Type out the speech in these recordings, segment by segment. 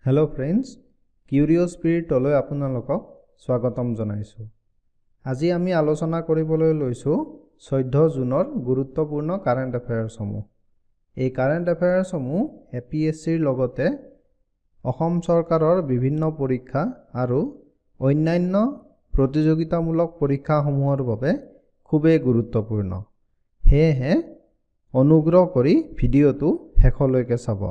Hello friends किউरियस स्पिरिटলৈ আপোনালোকক স্বাগতম জনাইছো। আজি আমি আলোচনা কৰিবলৈ লৈছো 14 জুনৰ গুৰুত্বপূৰ্ণ কাৰেন্ট এফেয়াৰ্ছসমূহ। এই কাৰেন্ট এফেয়াৰ্ছসমূহ এপিএসসিৰ লগতে অসম চৰকাৰৰ বিভিন্ন পৰীক্ষা আৰু অন্যান্য প্ৰতিযোগিতামূলক পৰীক্ষাসমূহৰ বাবে খুবেই গুৰুত্বপূৰ্ণ। হেহে অনুগ্ৰহ কৰি ভিডিঅটো শেষলৈকে চাব।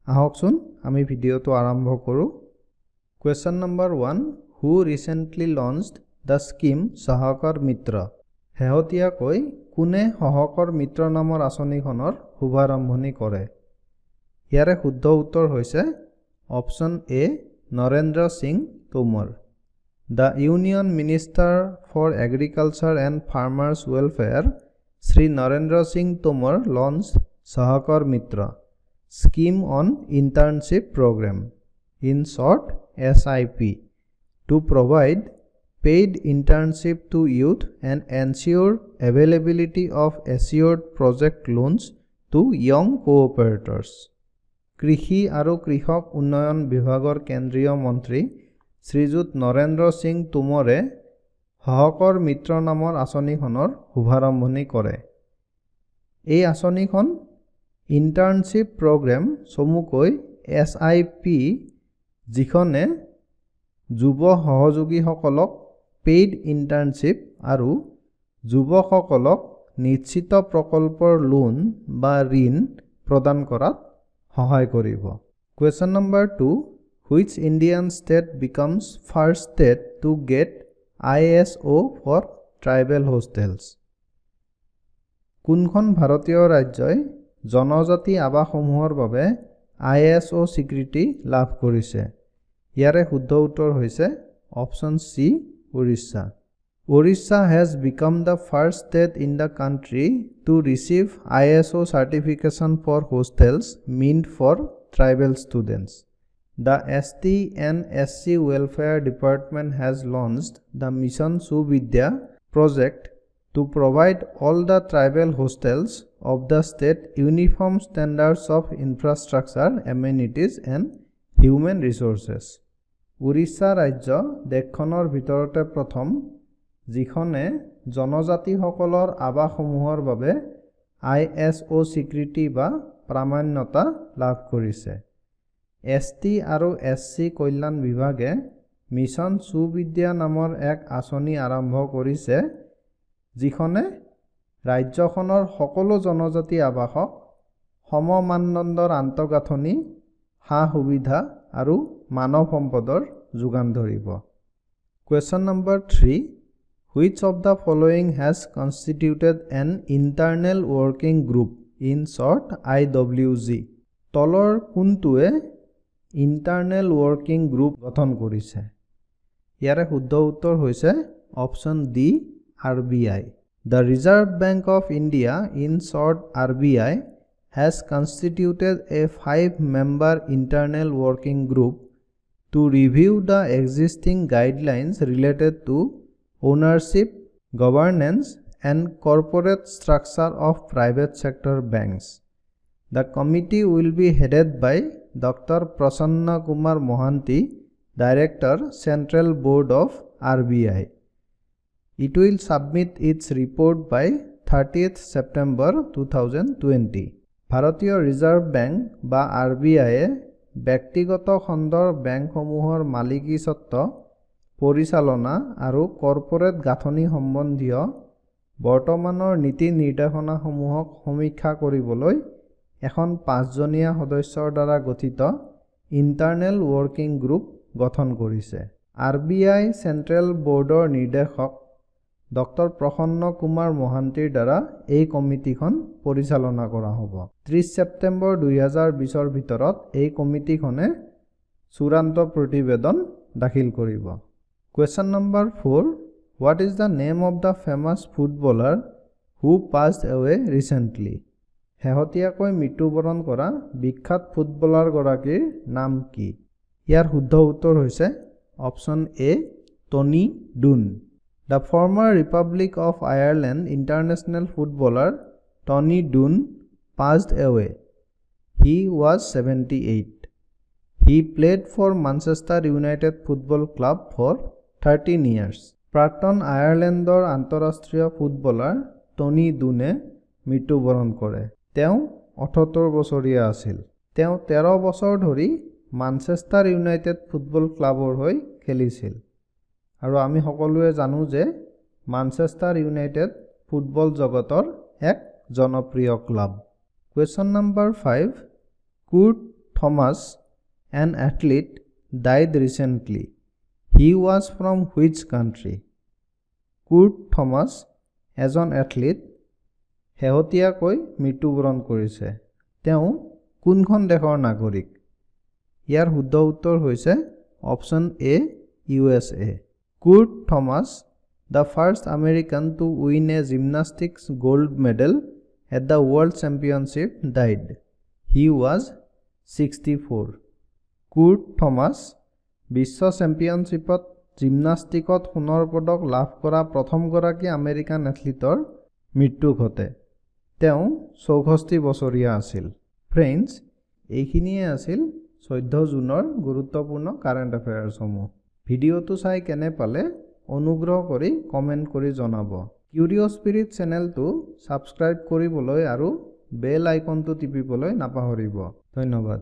আহকচোন আমি ভিডিঅটো আৰম্ভ কৰো। Question number 1 Who recently launched the scheme সহকৰ মিত্ৰ? হেহতিয়াকৈ কোনে সহকৰ মিত্ৰ নামৰ আঁচনিখনৰ শুভাৰম্ভণি কৰে? ইয়াৰে শুদ্ধ উত্তৰ হৈছে option A Narendra Singh Tomar. The Union Minister for Agriculture and Farmers Welfare Sri Narendra Singh Tomar launched Sahakar Mitra Scheme on Internship Program, in short SIP, to provide paid internship to youth and ensure availability of assured project loans to young cooperators. কৃষি আৰু কৃষক উন্নয়ন বিভাগৰ কেন্দ্ৰীয় মন্ত্ৰী শ্ৰীযুত নৰেন্দ্ৰ সিং তোমৰে সহকৰ মিত্ৰ নামৰ আঁচনিখনৰ শুভাৰম্ভণি কৰে। এই আঁচনিখন ইণ্টাৰ্ণশ্বিপ প্ৰগ্ৰেম চমুকৈ SIP যিখনে যুৱ সহযোগীসকলক পেইড ইণ্টাৰ্ণশ্বিপ আৰু যুৱকসকলক নিশ্চিত প্ৰকল্পৰ লোন বা ঋণ প্ৰদান কৰাত সহায় কৰিব। Question number 2 Which Indian state becomes first state to get ISO for tribal hostels? কোনখন ভাৰতীয় ৰাজ্যই জনজাতি আৱাসসমূহৰ বাবে ISO স্বীকৃতি লাভ কৰিছে? ইয়াৰে শুদ্ধ উত্তৰ হৈছে option C Orissa. Orissa has become the first state in the country to receive ISO certification for hostels meant for tribal students. The ST and SC Welfare Department has launched the Mission Suvidya project to provide all the tribal hostels of the state uniform standards of infrastructure, amenities and human resources. Orissa ৰাজ্য দেশখনৰ ভিতৰতে প্ৰথম যিখনে জনজাতিসকলৰ আৱাসসমূহৰ বাবে ISO স্বীকৃতি বা প্ৰামাণ্যতা লাভ কৰিছে। ST আৰু SC কল্যাণ বিভাগে মিছন সুবিদ্যা নামৰ এক আঁচনি আৰম্ভ কৰিছে যিখনে ৰাজ্যখনৰ সকলো জনজাতি আৱাসক সম মানদণ্ডৰ আন্তঃগাঁথনি সা-সুবিধা আৰু মানৱ সম্পদৰ যোগান ধৰিব। Question number 3 Which of the following has constituted an internal working group, in short IWG? তলৰ কোনটোৱে ইণ্টাৰনেল ৱৰ্কিং গ্ৰুপ গঠন কৰিছে? ইয়াৰে শুদ্ধ উত্তৰ হৈছে option D RBI. The Reserve Bank of India, in short RBI, has constituted a 5-member internal working group to review the existing guidelines related to ownership, governance, and corporate structure of private sector banks. The committee will be headed by Dr. Prasanna Kumar Mohanty, Director, Central Board of RBI. It will submit its report by 30th September 2020. ভাৰতীয় reserve bank বা RBI ব্যক্তিগত খণ্ডৰ বেংকসমূহৰ মালিকীস্বত্ব পৰিচালনা আৰু corporate গাঁথনি সম্বন্ধীয় বৰ্তমানৰ নীতি নিৰ্দেশনাসমূহক সমীক্ষা কৰিবলৈ এখন 5জনীয়া সদস্যৰ দ্বাৰা গঠিত ইণ্টাৰনেল ৱৰ্কিং গ্ৰুপ গঠন কৰিছে। RBI চেণ্ট্ৰেল বৰ্ডৰ নিৰ্দেশক ডক্টৰ প্ৰসন্ন কুমাৰ মহান্তিৰ দ্বাৰা এই কমিটিখন পৰিচালনা কৰা হ'ব। 30 ছেপ্টেম্বৰ 2020ৰ ভিতৰত এই কমিটিখনে চূড়ান্ত প্ৰতিবেদন দাখিল কৰিব। Question number 4 What is the name of the famous footballer who passed away recently? শেহতীয়াকৈ মৃত্যুবৰণ কৰা বিখ্যাত ফুটবলাৰ গৰাকীৰ নাম কি? ইয়াৰ শুদ্ধ উত্তৰ হৈছে option A Tony Dune. The former Republic of Ireland international footballer Tony Dunne passed away. He was 78. He played for Manchester United Football Club for 13 years. প্ৰাক্তন আয়াৰলেণ্ডৰ আন্তঃৰাষ্ট্ৰীয় ফুটবলাৰ টনি ডুনে মৃত্যুবৰণ কৰে। তেওঁ 78 বছৰীয়া আছিল। তেওঁ 13 বছৰ ধৰি মানচেষ্টাৰ ইউনাইটেড ফুটবল ক্লাবৰ হৈ খেলিছিল। আৰু আমি সকলোৱে জানো যে মানচেষ্টাৰ ইউনাইটেড ফুটবল জগতৰ এক জনপ্ৰিয় club. Question number 5. Kurt Thomas, an athlete, died recently. He was from which country? Kurt Thomas, এজন এথলীট, শেহতীয়াকৈ মৃত্যুবৰণ কৰিছে। তেওঁ কোনখন দেশৰ নাগৰিক? ইয়াৰ শুদ্ধ উত্তৰ হৈছে option A USA. Kurt Thomas, the first American to win a gymnastics gold medal at the World Championship, died. He was 64. Kurt Thomas, বিশ্ব চেম্পিয়নশ্বিপত জিমনাষ্টিকত সোণৰ পদক লাভ কৰা প্ৰথমগৰাকী আমেৰিকান এথলীটৰ মৃত্যু ঘটে। তেওঁ 64 বছৰীয়া আছিল। ফ্ৰেণ্ডছ, এইখিনিয়ে আছিল 14 জুনৰ গুৰুত্বপূৰ্ণ কাৰেণ্ট এফেয়াৰ্ছসমূহ। ভিডিঅ'টো চাই কেনে পালে অনুগ্ৰহ কৰি কমেণ্ট কৰি জনাব। কিউৰিঅ' স্পিৰিট চেনেলটো ছাবস্ক্ৰাইব কৰিবলৈ আৰু বেল আইকনটো টিপিবলৈ নাপাহৰিব। ধন্যবাদ।